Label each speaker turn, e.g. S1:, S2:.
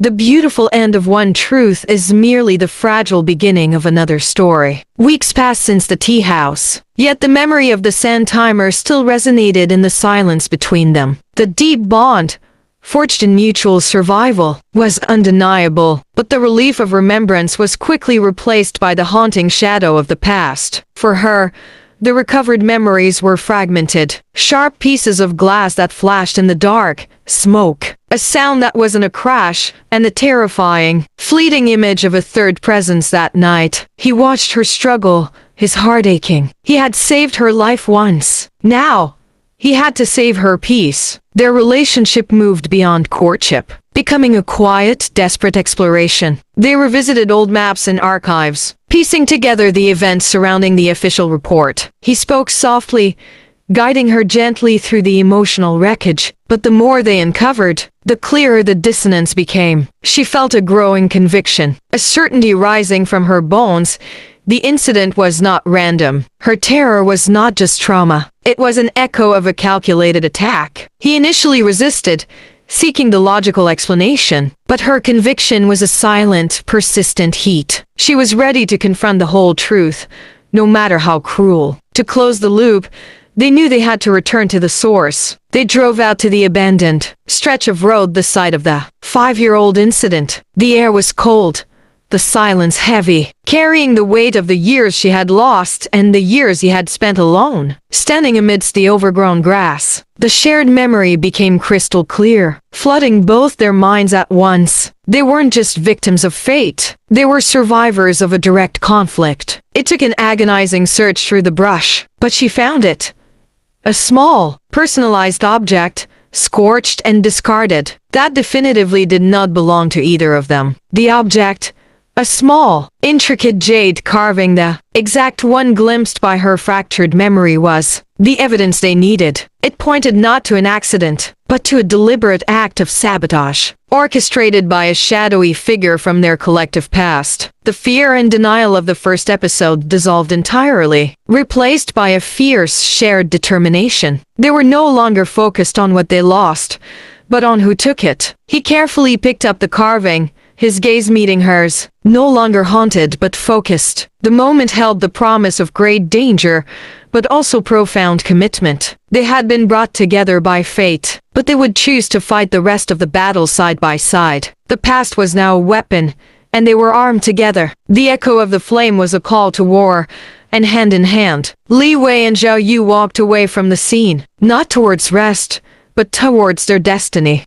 S1: The beautiful end of one truth is merely the fragile beginning of another story. Weeks passed since the tea house, yet the memory of the sand timer still resonated in the silence between them. The deep bond, forged in mutual survival, was undeniable, but the relief of remembrance was quickly replaced by the haunting shadow of the past. For her, the recovered memories were fragmented, sharp pieces of glass that flashed in the dark, smoke, a sound that wasn't a crash, and the terrifying, fleeting image of a third presence that night. He watched her struggle, his heart aching. He had saved her life once. Now, he had to save her peace. Their relationship moved beyond courtship, becoming a quiet, desperate exploration. They revisited old maps and archives, piecing together the events surrounding the official report. He spoke softly, guiding her gently through the emotional wreckage, but the more they uncovered, the clearer the dissonance became. She felt a growing conviction, a certainty rising from her bones. The incident was not random. Her terror was not just trauma. It was an echo of a calculated attack. He initially resisted, seeking the logical explanation, but her conviction was a silent, persistent heat. She was ready to confront the whole truth, no matter how cruel. To close the loop, they knew they had to return to the source. They drove out to the abandoned stretch of road the site of the 5-year-old incident. The air was cold, the silence heavy, carrying the weight of the years she had lost and the years he had spent alone. Standing amidst the overgrown grass, the shared memory became crystal clear, flooding both their minds at once. They weren't just victims of fate. They were survivors of a direct conflict. It took an agonizing search through the brush, but she found it. A small, personalized object, scorched and discarded, that definitively did not belong to either of them. The object, a small, intricate jade carving, the exact one glimpsed by her fractured memory, was the evidence they needed. It pointed not to an accident, but to a deliberate act of sabotage, orchestrated by a shadowy figure from their collective past. The fear and denial of the first episode dissolved entirely, replaced by a fierce, shared determination. They were no longer focused on what they lost, but on who took it. He carefully picked up the carving, his gaze meeting hers, no longer haunted but focused. The moment held the promise of great danger, but also profound commitment. They had been brought together by fate, but they would choose to fight the rest of the battle side by side. The past was now a weapon, and they were armed together. The echo of the flame was a call to war, and hand in hand, Li Wei and Zhao Yu walked away from the scene, not towards rest, but towards their destiny.